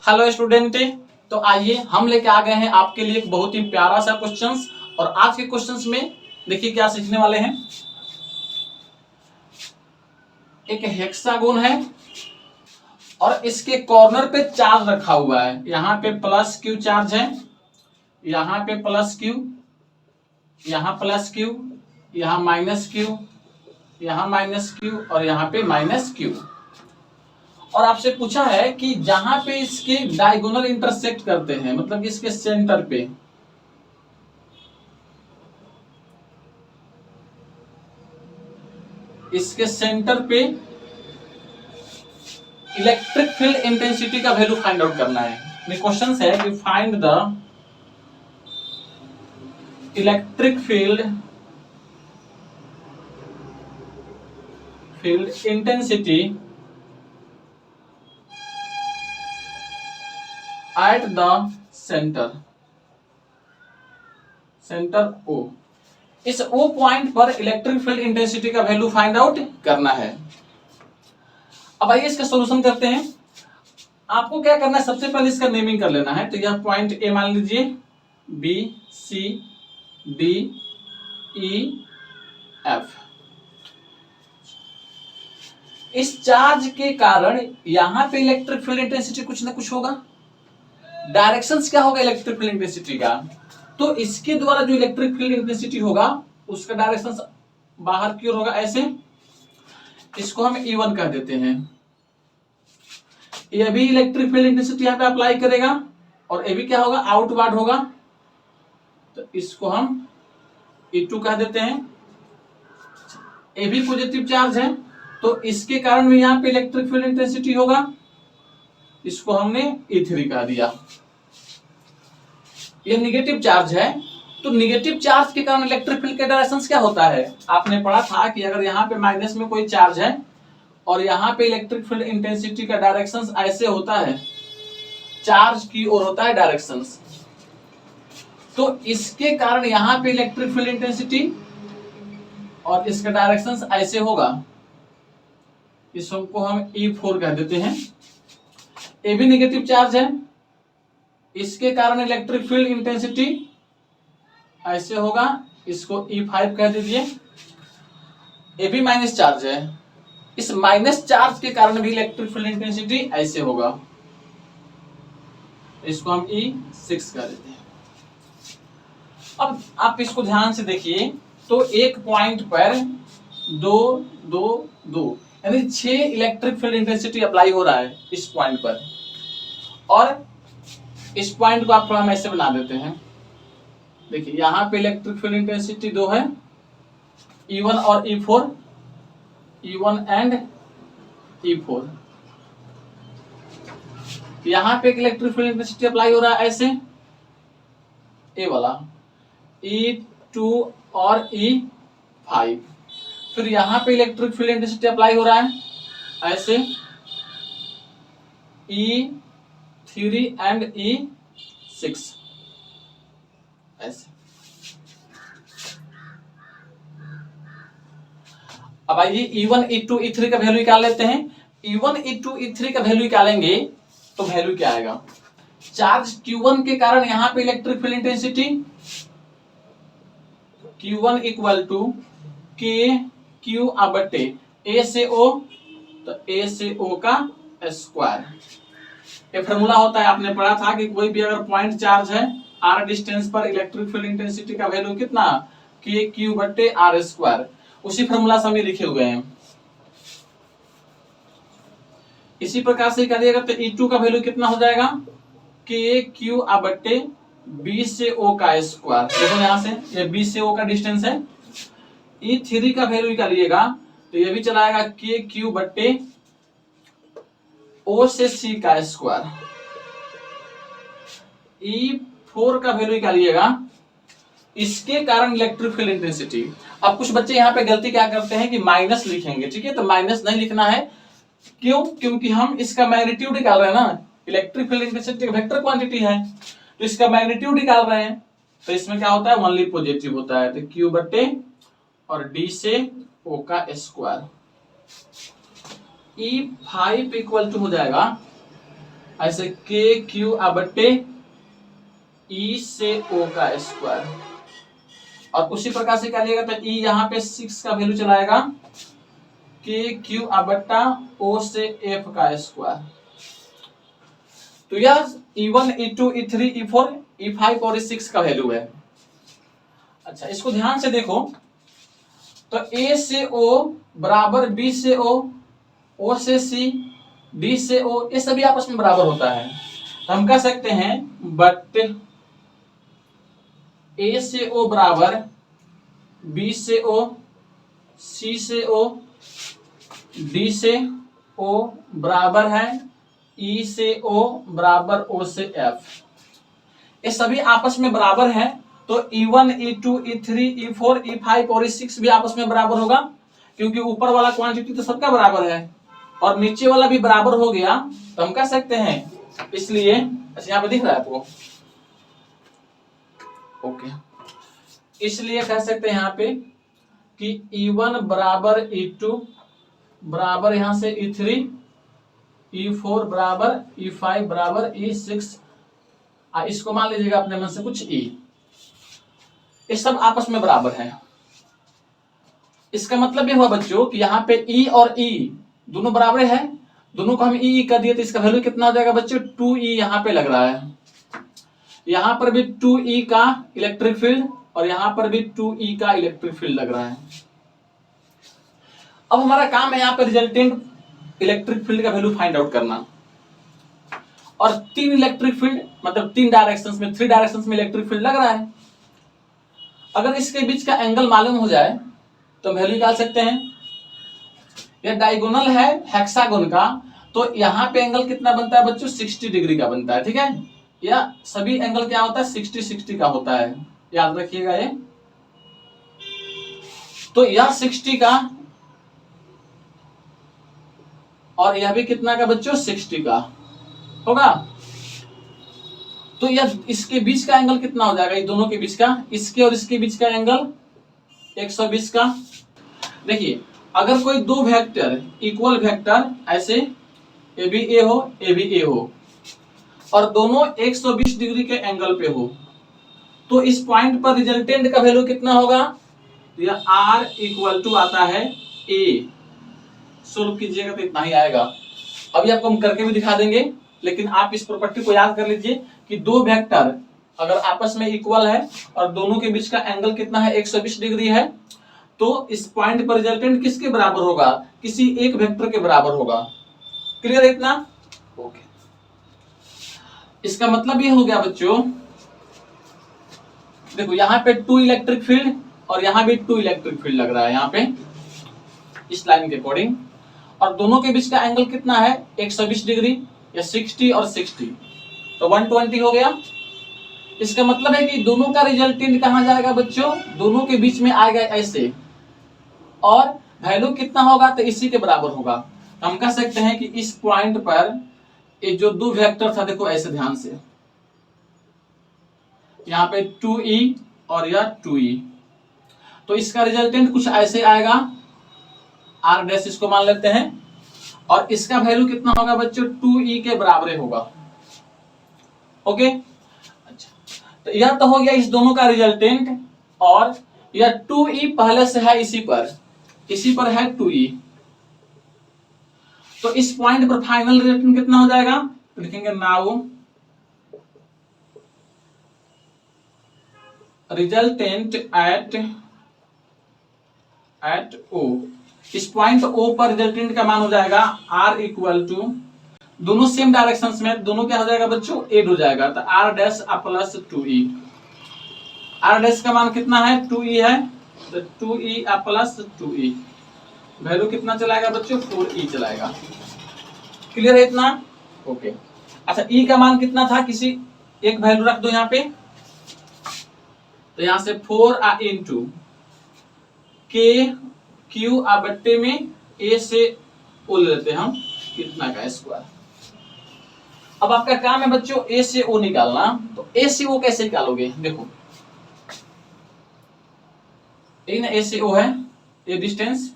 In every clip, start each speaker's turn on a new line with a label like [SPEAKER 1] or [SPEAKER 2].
[SPEAKER 1] Hello student. तो आइए हम लेके आ गए हैं आपके लिए एक बहुत ही प्यारा सा क्वेश्चंस। और आज के क्वेश्चंस में देखिए क्या सीखने वाले हैं। एक हेक्सागोन है और इसके कॉर्नर पे चार्ज रखा हुआ है। यहाँ पे प्लस क्यू चार्ज है, यहाँ पे प्लस क्यू, यहाँ प्लस क्यू, यहाँ माइनस क्यू, यहाँ माइनस क्यू और यहाँ पे माइनस क्यू। और आपसे पूछा है कि जहां पे इसके डायगोनल इंटरसेक्ट करते हैं, मतलब इसके सेंटर पे, इसके सेंटर पे इलेक्ट्रिक फील्ड इंटेंसिटी का वैल्यू फाइंड आउट करना है। क्वेश्चन है कि find the electric field intensity at the centre O। इस O पॉइंट पर इलेक्ट्रिक फील्ड इंटेंसिटी का वैल्यू फाइंड आउट करना है। अब आइए इसका सॉल्यूशन करते हैं। आपको क्या करना है, सबसे पहले इसका नेमिंग कर लेना है। तो यह पॉइंट A मान लीजिए, B, C, D, E, F। इस चार्ज के कारण यहां पे इलेक्ट्रिक फील्ड इंटेंसिटी कुछ ना कुछ होगा। डायरेक्शंस क्या होगा इलेक्ट्रिक फील्ड इंटेंसिटी का, तो इसके द्वारा जो इलेक्ट्रिक फील्ड इंटेंसिटी होगा उसका डायरेक्शन बाहर की ओर होगा, ऐसे। इसको हम E1 कह देते हैं। ये भी इलेक्ट्रिक फील्ड इंटेंसिटी यहां पे अप्लाई करेगा और ये भी क्या होगा, आउटवर्ड होगा। तो इसको हम E2 कह देते हैं। ये भी पॉजिटिव चार्ज है तो इसके कारण भी यहां पे इलेक्ट्रिक फील्ड इंटेंसिटी होगा। इसको हमने E3 कह दिया। ये निगेटिव चार्ज है तो निगेटिव चार्ज के कारण इलेक्ट्रिक फील्ड का डायरेक्शन क्या होता है, आपने पढ़ा था कि अगर यहाँ पे माइनस में कोई चार्ज है और यहाँ पे इलेक्ट्रिक फील्ड इंटेंसिटी का डायरेक्शन ऐसे होता है, चार्ज की ओर होता है डायरेक्शन, तो इसके कारण यहाँ पे इलेक्ट्रिक फील्ड इंटेंसिटी और इसका डायरेक्शन ऐसे होगा। इसको हम E4 कह देते हैं। ये भी निगेटिव चार्ज है, इसके कारण इलेक्ट्रिक फील्ड इंटेंसिटी ऐसे होगा। इसको E5 कह दीजिए। ये भी माइनस चार्ज है, इस माइनस चार्ज के कारण भी इलेक्ट्रिक फील्ड इंटेंसिटी ऐसे होगा। इसको हम E6 कह देते हैं। अब आप इसको ध्यान से देखिए तो एक पॉइंट पर 2 2 2 यानी 6 इलेक्ट्रिक फील्ड इंटेंसिटी अप्लाई हो रहा है इस पॉइंट पर। और इस पॉइंट को आप थोड़ा हम ऐसे बना देते हैं। देखिए यहां पे इलेक्ट्रिक फील्ड इंटेंसिटी 2 है, E1 और E4, E1 एंड E4। यहां पे एक इलेक्ट्रिक फील्ड इंटेंसिटी अप्लाई हो रहा है ऐसे, ए वाला, E2 और E5। फिर यहां पे इलेक्ट्रिक फील्ड इंटेंसिटी अप्लाई हो रहा है ऐसे, E3 एंड E6 ऐसे। अब आइए E1, E2, E3 का वैल्यू निकाल लेते हैं। E1, E2, E3 का वैल्यू निकालेंगे तो वैल्यू क्या आएगा, चार्ज Q1 के कारण यहां पे electric field intensity Q1 equal to KQ बटे A से O, तो A से O का स्क्वायर। ये फॉर्मूला होता है, आपने पढ़ा था कि कोई भी अगर पॉइंट चार्ज है r डिस्टेंस पर, इलेक्ट्रिक फील्ड इंटेंसिटी का वैल्यू कितना, KQ बटे R स्क्वायर। उसी फॉर्मूला से हम लिखे हुए हैं। इसी प्रकार से करिएगा तो E2 का वैल्यू कितना हो जाएगा, KQ बटे B से O का स्क्वायर। देखो यहां से ये B से O का डिस्टेंस है। E3 का वैल्यू निकालिएगा तो ये भी चलाएगा KQ बटे O से C का स्क्वायर। E4 का वैल्यू निकालिएगा, इसके कारण इलेक्ट्रिक फील्ड इंटेंसिटी। अब कुछ बच्चे यहाँ पे गलती क्या करते हैं कि माइनस लिखेंगे, ठीक है, तो माइनस नहीं लिखना है। क्यों, क्योंकि हम इसका मैग्नीट्यूड निकाल रहे हैं ना, electric field intensity vector quantity है तो इसका मैग्नीट्यूड निकाल रहे हैं। तो इसमें क्या होता है, ओनली पॉजिटिव होता है। तो Q बटे और D से O का स्क्वायर। E5 इक्वल टू हो जाएगा ऐसे के क्यू बट्टे ई से ओ का स्क्वायर। और उसी प्रकार से क्या लिएगा, तो ई यहाँ पे 6 का वैल्यू चलाएगा, के क्यू बट्टा ओ से एफ का स्क्वायर। तो यह E1 E2 E3 E4 E5 और E6 का वैल्यू है। अच्छा, इसको ध्यान से देखो, तो A से O बराबर B से O से C, D से O, ये सभी आपस में बराबर होता है। तो हम कह सकते हैं बट A से O बराबर B से O, C से O, D से O बराबर है E से O बराबर O से F। ये सभी आपस में बराबर है, तो E1 E2 E3 E4 E5 और E6 भी आपस में बराबर होगा, क्योंकि ऊपर वाला क्वांटिटी तो सबका बराबर है और नीचे वाला भी बराबर हो गया। तो हम कह सकते हैं, इसलिए अच्छा यहाँ पे दिख रहा है आपको, ओके, इसलिए कह सकते हैं यहाँ पे कि E1 बराबर E2 बराबर यहां से E3 E4 बराबर E5 बराबर E6, इसको मान लीजिएगा अपने मन से कुछ E, ये सब आपस में बराबर है। इसका मतलब ये हुआ बच्चों कि यहाँ पे E और E दोनों बराबर है, दोनों को हम E कर दिए, तो इसका वैल्यू कितना हो जाएगा बच्चों, 2E यहाँ पे लग रहा है। यहाँ पर भी 2E का इलेक्ट्रिक फील्ड और यहाँ पर भी 2E का इलेक्ट्रिक फील्ड लग रहा है। अब हमारा काम है यहाँ पे रिजल्टेंट इलेक्ट्रिक फील्ड का वैल्यू फाइंड आउट करना। और 3 इलेक्ट्रिक फील्ड मतलब 3 डायरेक्शंस में, 3 डायरेक्शंस में इलेक्ट्रिक फील्ड लग रहा है। अगर इसके बीच का एंगल मालूम हो जाए तो वैल्यू निकाल सकते हैं। यह डायगोनल है हेक्सागोन का, तो यहाँ पे एंगल कितना बनता है बच्चों, 60 डिग्री का बनता है। ठीक है, यह सभी एंगल क्या होता है, 60-60 का होता है, याद रखिएगा ये। तो यह 60 का और यह भी कितना का बच्चों, 60 का होगा। तो यह इसके बीच का एंगल कितना हो जाएगा, ये दोनों के बीच का, इसके और इसके बीच का एंगल 120 का। देखिए, अगर कोई दो वेक्टर इक्वल वेक्टर ऐसे ए भी ए हो, ए भी ए हो, और दोनों 120 डिग्री के एंगल पे हो, तो इस पॉइंट पर रिजल्टेंट का वैल्यू कितना होगा, यह R इक्वल टू आता है ए। सोल्व कीजिएगा तो इतना ही आएगा। अभी आपको हम करके भी दिखा देंगे, लेकिन आप इस प्रॉपर्टी को याद कर लीजिए कि दो वेक्टर अगर आपस में इक्वल है और दोनों के बीच का एंगल कितना है, 120 डिग्री है, तो इस पॉइंट पर रिजल्टेंट किसके बराबर होगा, किसी एक वेक्टर के बराबर होगा। क्लियर है इतना, ओके। इसका मतलब ये हो गया बच्चों, देखो यहाँ पे 2 इलेक्ट्रिक फील्ड और यहाँ भी 2 इलेक्ट्रिक फील्ड लग रहा है यहाँ पे इस लाइन के अकॉर्डिंग, और दोनों के बीच का एंगल कितना है, 120 डिग्री, या 60 और 60, तो 120 हो गया। इसका मतलब है कि दोनों का रिजल्टेंट कहां जाएगा बच्चों, दोनों के बीच में आएगा ऐसे, और वैल्यू कितना होगा, तो इसी के बराबर होगा। तो हम कह सकते हैं कि इस पॉइंट पर ये जो दो वेक्टर था, देखो ऐसे ध्यान से, यहाँ पे 2E और यह 2E, तो इसका रिजल्टेंट कुछ ऐसे आएगा, R डैश इसको मान लेते हैं, और इसका वैल्यू कितना होगा बच्चों, 2E के बराबर होगा। ओके, अच्छा, तो यह तो हो गया इस दोनों का रिजल्टेंट, और यह 2E पहले से है इसी पर है 2E, तो इस पॉइंट पर फाइनल रिजल्टेंट कितना हो जाएगा, तो लिखेंगे नाउ रिजल्टेंट एट O। इस पॉइंट O पर रिजल्टेंट का मान हो जाएगा R इक्वल टू, दोनों सेम डायरेक्शंस में, दोनों क्या हो जाएगा बच्चों, एड हो जाएगा, तो R dash plus 2E। R dash का मान कितना है, 2E है, तो 2E प्लस 2E, वैल्यू कितना चलाएगा बच्चों, 4E चलाएगा। क्लियर है इतना, ओके। अच्छा, E का मान कितना था, किसी एक वैल्यू रख दो यहाँ पे, तो यहां से 4 इंटू के क्यू बट्टे में A से O ले लेते हैं हम, इतना का स्क्वायर। अब आपका काम है बच्चों A से O निकालना, तो A से O कैसे निकालोगे, देखो ये ना A से O है, ये डिस्टेंस,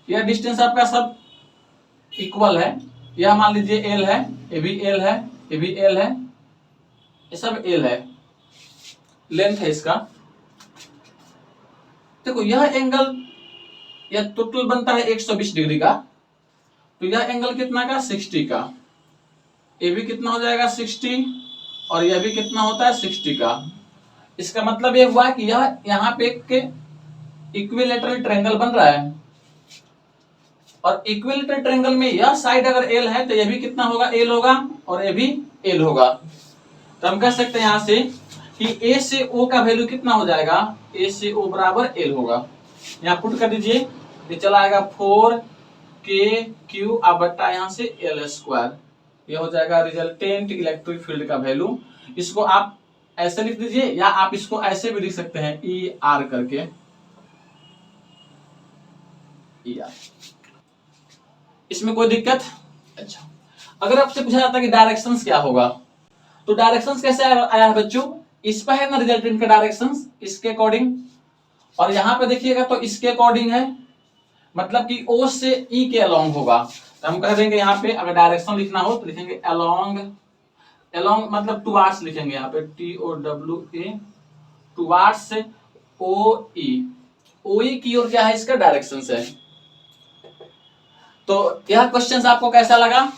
[SPEAKER 1] यह डिस्टेंस आपका सब इक्वल है, यह मान लीजिए एल है, ये भी एल है, ये भी एल है, ये सब एल है, लेंथ है इसका। देखो यह एंगल, यह टोटल बनता है 120 डिग्री का, तो यह एंगल कितना का 60 का, ये भी कितना हो जाएगा 60, और यह भी कितना होता है 60 का। इसका मतलब ये हुआ कि यह यहाँ पे एक इक्विलैटरल ट्रायंगल बन रहा है, और इक्विलैटरल ट्रायंगल में यह साइड अगर एल है तो यह भी कितना होगा एल होगा, और ये भी एल होगा। तो हम कह सकते हैं यहां से कि ए से ओ का वैल्यू कितना हो जाएगा, ए से ओ बराबर एल होगा। यहाँ पुट कर दीजिए, ये चला आएगा 4k/q अब बट्टा यहाँ से एल स्क्वायर, ये हो जाएगा रिजल्टेंट इलेक्ट्रिक फील्ड का वैल्यू। इसको आप ऐसे लिख दीजिए, या आप इसको ऐसे भी लिख सकते हैं ई आर करके, ई आर। इसमें कोई दिक्कत? अच्छा, अगर आपसे पूछा जाता है कि डायरेक्शंस क्या होगा, तो डायरेक्शंस कैसे आया है बच्चों, इस पर है ना रिजल्टेंट का डायरेक्शंस, इसके अकॉर्डिंग, और यहां पे देखिएगा तो इसके अकॉर्डिंग है, मतलब कि ओ से ई के अलोंग होगा। तो हम कह देंगे यहाँ पे अगर डायरेक्शन लिखना हो तो लिखेंगे अलोंग, अलोंग मतलब टुवार्ड्स लिखेंगे यहाँ पे TOWA, टुवार्ड्स OE, OE की ओर क्या है इसका डायरेक्शंस है। तो यह क्वेश्चंस आपको कैसा लगा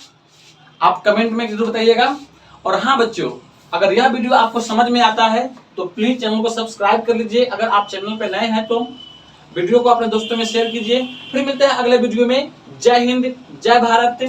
[SPEAKER 1] आप कमेंट में जरूर बताइएगा। और हाँ बच्चों, अगर यह वीडियो आपको समझ में आता है तो प्लीज चैनल को सब्सक्राइब कर लीजिए। अगर आप चैनल पे नए हैं तो वीडियो को अपने दोस्तों में शेयर कीजिए। फिर मिलते हैं अगले वीडियो में। जय हिंद, जय भारत।